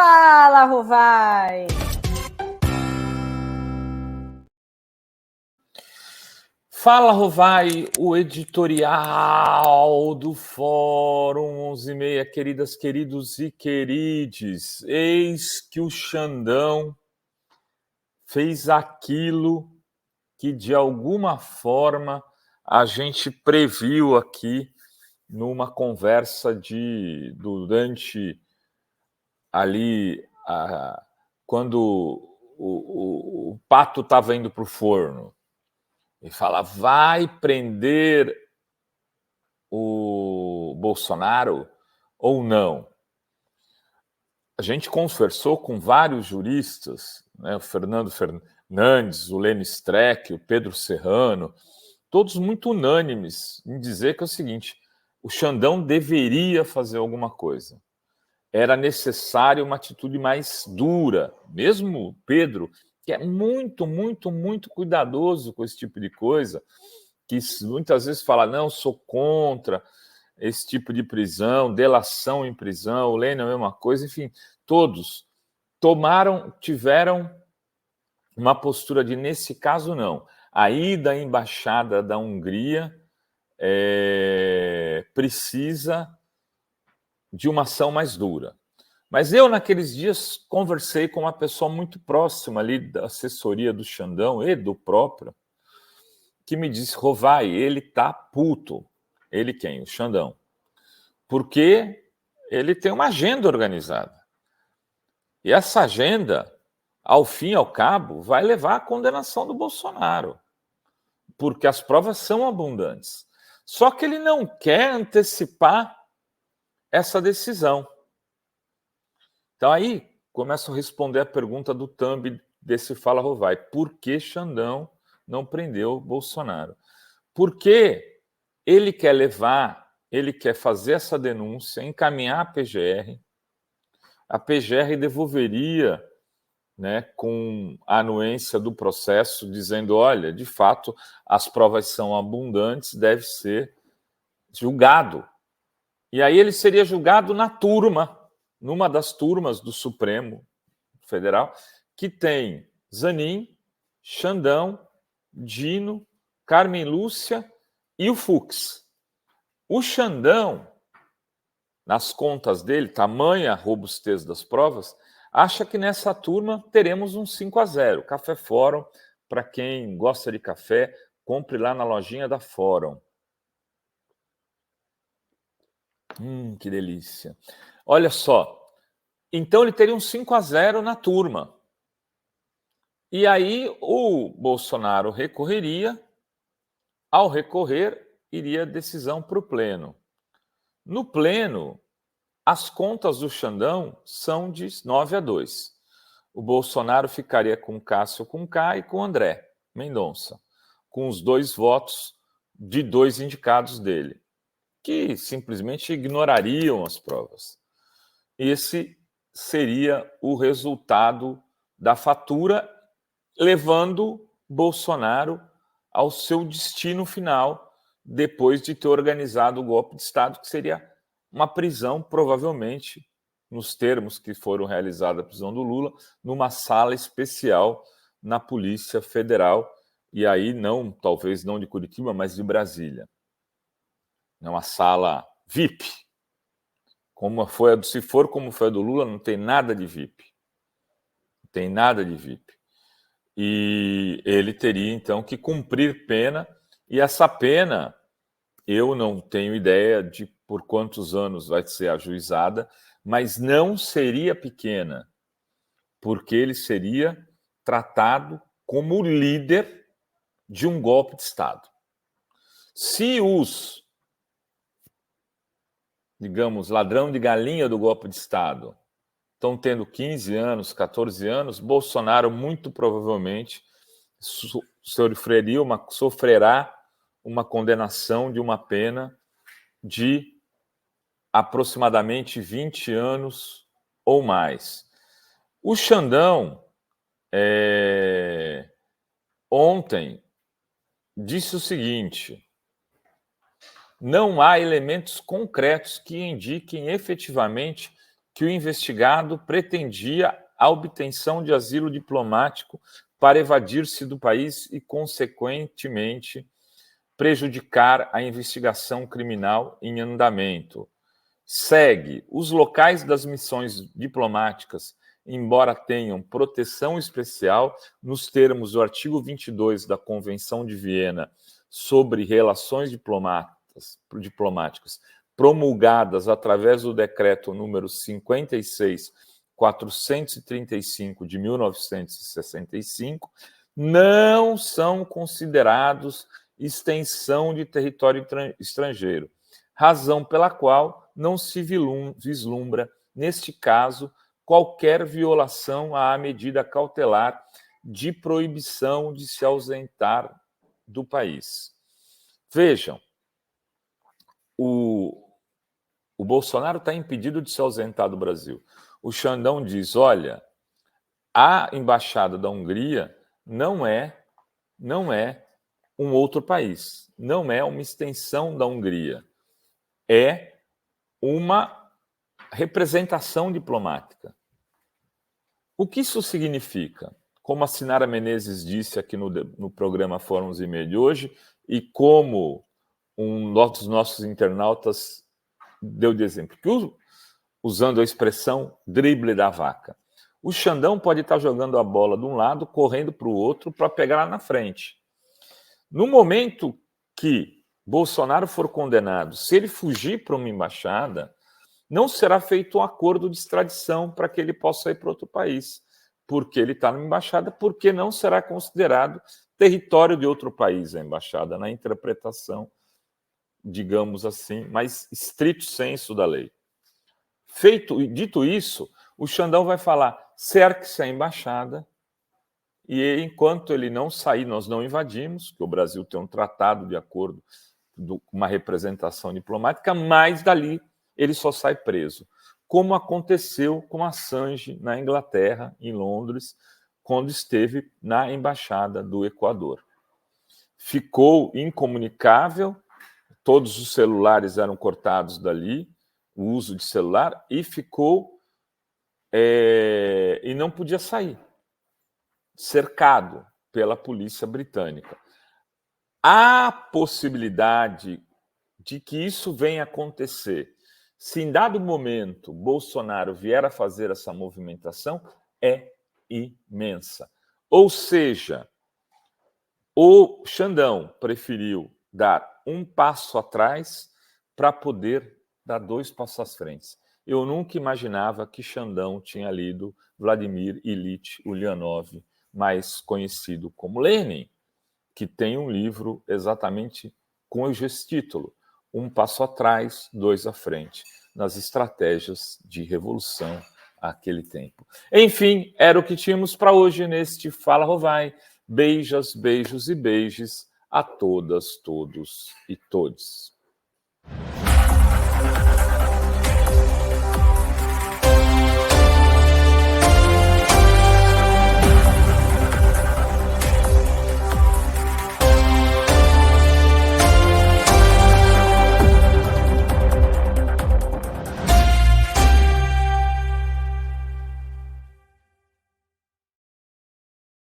Fala, Rovai! Fala, Rovai, o editorial do Fórum 11:30, queridas, queridos e querides. Eis que o Xandão fez aquilo que, de alguma forma, a gente previu aqui numa conversa durante ali, quando o pato estava indo para o forno. E fala, vai prender o Bolsonaro ou não? A gente conversou com vários juristas, né, o Fernando Fernandes, o Lênin Streck, o Pedro Serrano, todos muito unânimes em dizer que é o seguinte, o Xandão deveria fazer alguma coisa. Era necessário uma atitude mais dura. Mesmo o Pedro, que é muito, muito, muito cuidadoso com esse tipo de coisa, que muitas vezes fala, não, sou contra esse tipo de prisão, delação em prisão, o Lênin é a mesma coisa, enfim, todos tiveram uma postura de, nesse caso, não. A ida à embaixada da Hungria precisa de uma ação mais dura. Mas eu, naqueles dias, conversei com uma pessoa muito próxima ali da assessoria do Xandão e do próprio, que me disse, Rovai, ele tá puto. Ele quem? O Xandão. Porque ele tem uma agenda organizada. E essa agenda, ao fim e ao cabo, vai levar à condenação do Bolsonaro. Porque as provas são abundantes. Só que ele não quer antecipar essa decisão. Então aí começo a responder a pergunta do thumb desse Fala Rovai. Por que Xandão não prendeu Bolsonaro? Porque ele quer fazer essa denúncia, encaminhar a PGR devolveria, né, com a anuência do processo, dizendo, olha, de fato, as provas são abundantes, deve ser julgado. E aí ele seria julgado numa das turmas do Supremo Federal, que tem Zanin, Xandão, Dino, Carmen Lúcia e o Fux. O Xandão, nas contas dele, tamanha robustez das provas, acha que nessa turma teremos um 5-0. Café Fórum, para quem gosta de café, compre lá na lojinha da Fórum. Que delícia. Olha só, então ele teria um 5-0 na turma. E aí o Bolsonaro recorreria, ao recorrer, iria decisão para o pleno. No pleno, as contas do Xandão são de 9-2. O Bolsonaro ficaria com Cássio com K e com André Mendonça, com os 2 votos de 2 indicados dele, que simplesmente ignorariam as provas. Esse seria o resultado da fatura, levando Bolsonaro ao seu destino final, depois de ter organizado o golpe de Estado, que seria uma prisão, provavelmente, nos termos que foram realizados a prisão do Lula, numa sala especial na Polícia Federal, e aí não, talvez não de Curitiba, mas de Brasília. É uma sala VIP. Se for como foi a do Lula, não tem nada de VIP. Não tem nada de VIP. E ele teria, então, que cumprir pena, e essa pena, eu não tenho ideia de por quantos anos vai ser ajuizada, mas não seria pequena, porque ele seria tratado como líder de um golpe de Estado. Se os, digamos, ladrão de galinha do golpe de Estado estão tendo 15 anos, 14 anos, Bolsonaro muito provavelmente sofrerá uma condenação de uma pena de aproximadamente 20 anos ou mais. O Xandão, ontem, disse o seguinte, não há elementos concretos que indiquem efetivamente que o investigado pretendia a obtenção de asilo diplomático para evadir-se do país e, consequentemente, prejudicar a investigação criminal em andamento. Segue: os locais das missões diplomáticas, embora tenham proteção especial nos termos do artigo 22 da Convenção de Viena sobre Relações Diplomáticas, promulgadas através do decreto número 56.435 de 1965, não são considerados extensão de território estrangeiro, razão pela qual não se vislumbra, neste caso, qualquer violação à medida cautelar de proibição de se ausentar do país. Vejam, o Bolsonaro está impedido de se ausentar do Brasil. O Xandão diz, olha, a embaixada da Hungria não é um outro país, não é uma extensão da Hungria, é uma representação diplomática. O que isso significa? Como a Sinara Menezes disse aqui no programa Fóruns e Meio de hoje, e como um dos nossos internautas deu de exemplo, usando a expressão drible da vaca. O Xandão pode estar jogando a bola de um lado, correndo para o outro para pegar lá na frente. No momento que Bolsonaro for condenado, se ele fugir para uma embaixada, não será feito um acordo de extradição para que ele possa ir para outro país, porque ele está numa embaixada, porque não será considerado território de outro país a embaixada, na interpretação, digamos assim, mais estrito senso da lei. Dito isso, o Xandão vai falar, cerque-se a embaixada, e enquanto ele não sair, nós não invadimos, que o Brasil tem um tratado de acordo com uma representação diplomática, mas dali ele só sai preso. Como aconteceu com Assange na Inglaterra, em Londres, quando esteve na embaixada do Equador. Ficou incomunicável, todos os celulares eram cortados dali, o uso de celular, e e não podia sair, cercado pela polícia britânica. Há possibilidade de que isso venha acontecer. Se em dado momento Bolsonaro vier a fazer essa movimentação, é imensa. Ou seja, o Xandão preferiu dar um passo atrás para poder dar 2 passos à frente. Eu nunca imaginava que Xandão tinha lido Vladimir Ilyich Ulyanov, mais conhecido como Lenin, que tem um livro exatamente com esse título, 1 passo atrás, 2 à frente, nas estratégias de revolução àquele tempo. Enfim, era o que tínhamos para hoje neste Fala Rovai. Beijos, beijos e beijos a todas, todos e todes.